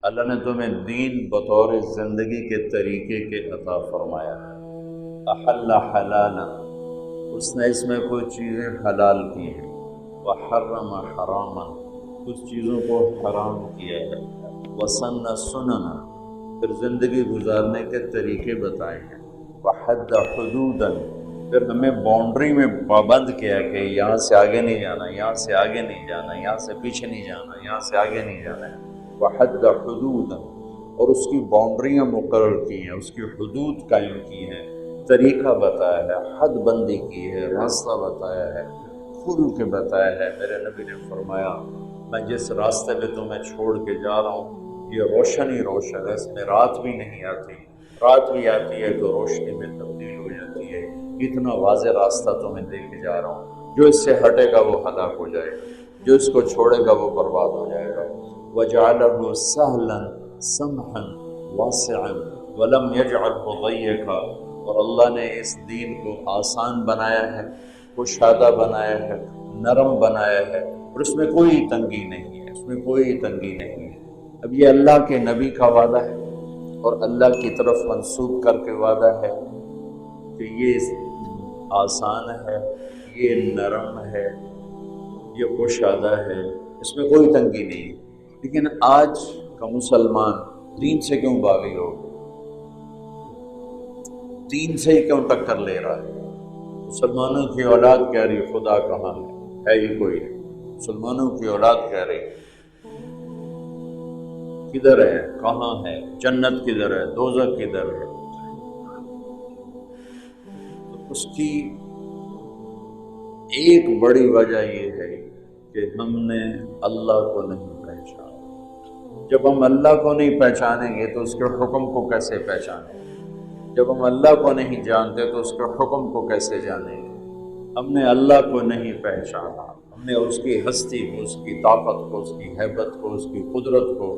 اللہ نے تمہیں دین بطور زندگی کے طریقے کے عطا فرمایا ہے۔ احل حلالا، اس نے اس میں کچھ چیزیں حلال کی ہیں، وحرم حراما، کچھ چیزوں کو حرام کیا ہے، وسن سننا، پھر زندگی گزارنے کے طریقے بتائے ہیں، وحد حدودا، پھر ہمیں باؤنڈری میں پابند کیا کہ یہاں سے آگے نہیں جانا، یہاں سے آگے نہیں جانا، یہاں سے پیچھے نہیں جانا، یہاں سے آگے نہیں جانا ہے، وحد حدودا، اور اس کی باؤنڈریاں مقرر کی ہیں، اس کی حدود قائم کی ہیں، طریقہ بتایا ہے، حد بندی کی ہے، راستہ بتایا ہے، کھل کے بتایا ہے۔ میرے نبی نے فرمایا میں جس راستے پہ تمہیں چھوڑ کے جا رہا ہوں یہ روشن ہی روشن ہے، اس میں رات بھی نہیں آتی، رات بھی آتی ہے تو روشنی میں تبدیل ہو جاتی ہے، اتنا واضح راستہ تمہیں دے کے جا رہا ہوں، جو اس سے ہٹے گا وہ ہلاک ہو جائے گا، جو اس کو چھوڑے گا وہ برباد ہو جائے گا۔ وَجَعَلَهُ سَهْلًا سَمْحًا وَاسِعًا وَلَمْ يَجْعَلْهُ ضَيِّقًا، اور اللہ نے اس دین کو آسان بنایا ہے، کشادہ بنایا ہے، نرم بنایا ہے، اور اس میں کوئی تنگی نہیں ہے، اس میں کوئی تنگی نہیں ہے۔ اب یہ اللہ کے نبی کا وعدہ ہے اور اللہ کی طرف منسوب کر کے وعدہ ہے کہ یہ آسان ہے، یہ نرم ہے، یہ کشادہ ہے، اس میں کوئی تنگی نہیں ہے۔ لیکن آج کا مسلمان دین سے کیوں باغی ہو، دین سے ہی کیوں ٹکر لے رہا ہے؟ مسلمانوں کی اولاد کہہ رہی خدا کہاں ہے ہی کوئی نہیں، مسلمانوں کی اولاد کہہ رہی کدھر ہے، کہاں ہے، جنت کدھر ہے، دوزخ کدھر ہے؟ تو اس کی ایک بڑی وجہ یہ ہے کہ ہم نے اللہ کو نہیں پہچانا۔ جب ہم اللہ کو نہیں پہچانیں گے تو اس کے حکم کو کیسے پہچانیں گے؟ جب ہم اللہ کو نہیں جانتے تو اس کے حکم کو کیسے جانیں گے؟ ہم نے اللہ کو نہیں پہچانا، ہم نے اس کی ہستی کو، اس کی طاقت کو، اس کی ہیبت کو، اس کی قدرت کو،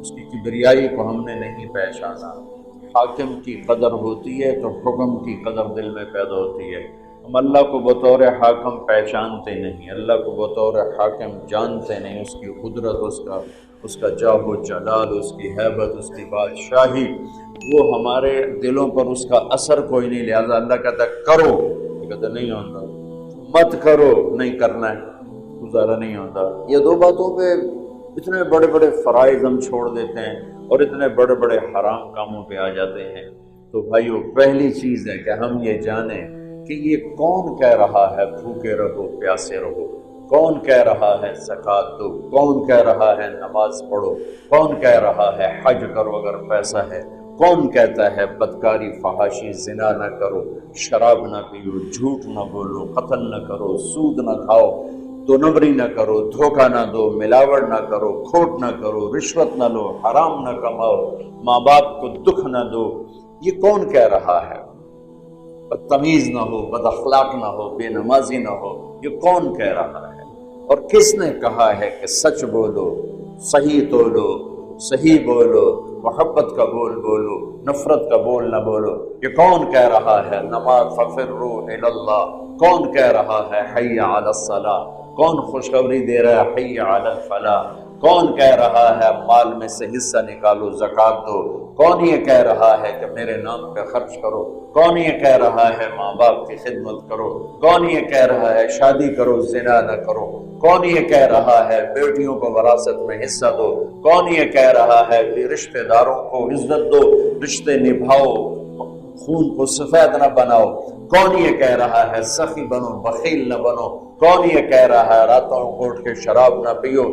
اس کی کبریائی کو ہم نے نہیں پہچانا۔ حاکم کی قدر ہوتی ہے تو حکم کی قدر دل میں پیدا ہوتی ہے۔ ہم اللہ کو بطور حاکم پہچانتے نہیں، اللہ کو بطور حاکم جانتے نہیں، اس کی قدرت، اس کا جاہ و جلال، اس کی ہیبت، اس کی بادشاہی، وہ ہمارے دلوں پر اس کا اثر کوئی نہیں، لہذا اللہ کہتا ہے کرو، یہ کہتا نہیں ہوتا، مت کرو، نہیں کرنا ہے، گزارا نہیں ہوتا۔ یہ دو باتوں پہ اتنے بڑے بڑے فرائض ہم چھوڑ دیتے ہیں اور اتنے بڑے بڑے حرام کاموں پہ آ جاتے ہیں۔ تو بھائیو، پہلی چیز ہے کہ ہم یہ جانیں کہ یہ کون کہہ رہا ہے بھوکے رہو پیاسے رہو، کون کہہ رہا ہے زکوٰۃ دو، کون کہہ رہا ہے نماز پڑھو، کون کہہ رہا ہے حج کرو اگر پیسہ ہے، کون کہتا ہے بدکاری فحاشی زنا نہ کرو، شراب نہ پیو، جھوٹ نہ بولو، قتل نہ کرو، سود نہ کھاؤ، دو نمبری نہ کرو، دھوکہ نہ دو، ملاوٹ نہ کرو، کھوٹ نہ کرو، رشوت نہ لو، حرام نہ کماؤ، ماں باپ کو دکھ نہ دو۔ یہ کون کہہ رہا ہے؟ بدتمیز نہ ہو، بد اخلاق نہ ہو، بے نمازی نہ ہو، یہ کون کہہ رہا ہے؟ اور کس نے کہا ہے کہ سچ بولو، صحیح تولو، صحیح بولو، محبت کا بول بولو، نفرت کا بول نہ بولو؟ یہ کون کہہ رہا ہے نماز ففروا الی اللہ؟ کون کہہ رہا ہے حی علی الصلاۃ؟ کون خوشخبری دے رہا ہے حی علی الفلاح؟ کون کہہ رہا ہے مال میں سے حصہ نکالو، زکوٰۃ دو؟ کون یہ کہہ رہا ہے کہ میرے نام پہ خرچ کرو؟ کون یہ کہہ رہا ہے ماں باپ کی خدمت کرو؟ کون یہ کہہ رہا ہے شادی کرو، زنا نہ کرو؟ کون یہ کہہ رہا ہے بیٹیوں کو وراثت میں حصہ دو؟ کون یہ کہہ رہا ہے کہ رشتہ داروں کو عزت دو، رشتے نبھاؤ، خون کو سفید نہ بناؤ؟ کون یہ کہہ رہا ہے سخی بنو، بخیل نہ بنو؟ کون یہ کہہ رہا ہے راتوں کو اٹھ کے شراب نہ پیو،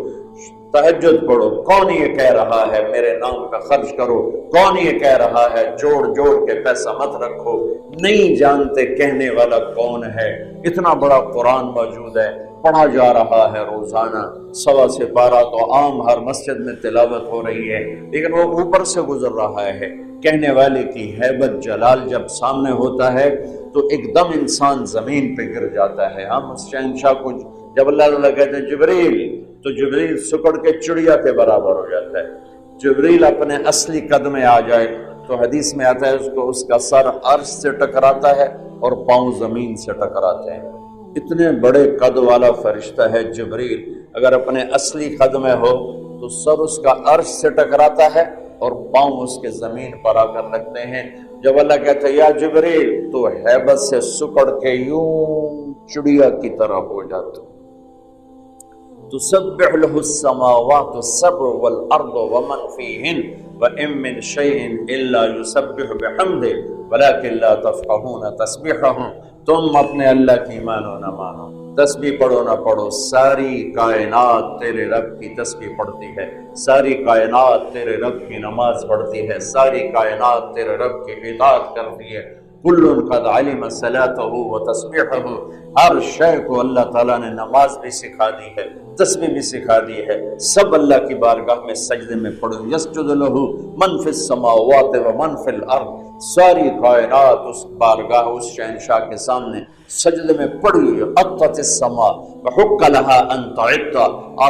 تہجد پڑھو؟ کون یہ کہہ رہا ہے میرے نام پہ خرچ کرو؟ کون یہ کہہ رہا ہے جوڑ جوڑ کے پیسہ مت رکھو؟ نہیں جانتے کہنے والا کون ہے؟ اتنا بڑا قرآن موجود ہے، پڑھا جا رہا ہے روزانہ، 1.25 سے 12 تو عام ہر مسجد میں تلاوت ہو رہی ہے، لیکن وہ اوپر سے گزر رہا ہے۔ کہنے والے کی ہیبت جلال جب سامنے ہوتا ہے تو ایک دم انسان زمین پہ گر جاتا ہے۔ ہم اس شہنشاہ کو جب اللہ تعالیٰ کہتے ہیں جبریل، تو جبریل سکڑ کے چڑیا کے برابر ہو جاتا ہے۔ جبریل اپنے اصلی قد میں آ جائے تو حدیث میں آتا ہے اس کا سر عرش سے ٹکراتا ہے اور پاؤں زمین سے ٹکراتے ہیں۔ اتنے بڑے قد والا فرشتہ ہے جبریل، اگر اپنے اصلی قد میں ہو تو سر اس کا عرش سے ٹکراتا ہے اور پاؤں اس کے زمین پر آ کر لگتے ہیں۔ جب اللہ کہتا ہے یا جبریل، تو ہیبت سے سکڑ کے یوں چڑیا کی طرح ہو جاتا۔ تسبح له السماوات السبع والارض ومن فيهن وان من شيء الا يسبح بحمده ولكن لا تفقهون تسبيحهم۔ تم اپنے اللہ کی مانو نہ مانو، تسبیح پڑھو نہ پڑھو، ساری کائنات تیرے رب کی تسبیح پڑھتی ہے، ساری کائنات تیرے رب کی نماز پڑھتی ہے، ساری کائنات تیرے رب کی اطاعت کرتی ہے۔ کل قد علم صلاته وتسبیحه، ہر شے کو اللہ تعالیٰ نے نماز بھی سکھا دی ہے، تسبیح بھی سکھا دی ہے۔ سب اللہ کی بارگاہ میں سجدے میں پڑھو۔ یسجد له من فی السماوات ومن فی الارض، ساری کائنات اس بارگاہ، اس شہنشاہ کے سامنے سجدے میں پڑی۔ اطت السماء وحق لها ان تعط،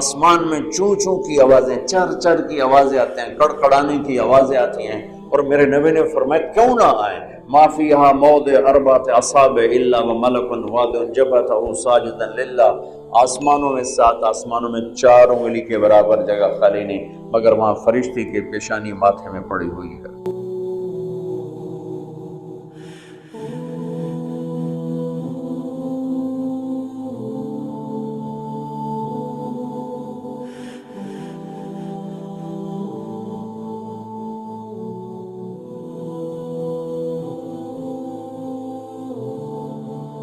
آسمان میں چوں چوں کی آوازیں، چر چر کی آوازیں آتے ہیں، کڑکڑانے کی آوازیں آتی ہیں، اور میرے نبی نے فرمایا کیوں نہ آئیں، ما فیہا موضع اربعۃ اصابع الا وملک واضع جبہتہ ساجدا للہ، آسمانوں میں 7 آسمانوں میں 4 انگلی کے برابر جگہ خالی نہیں، مگر وہاں فرشتے کی پیشانی ماتھے میں پڑی ہوئی ہے۔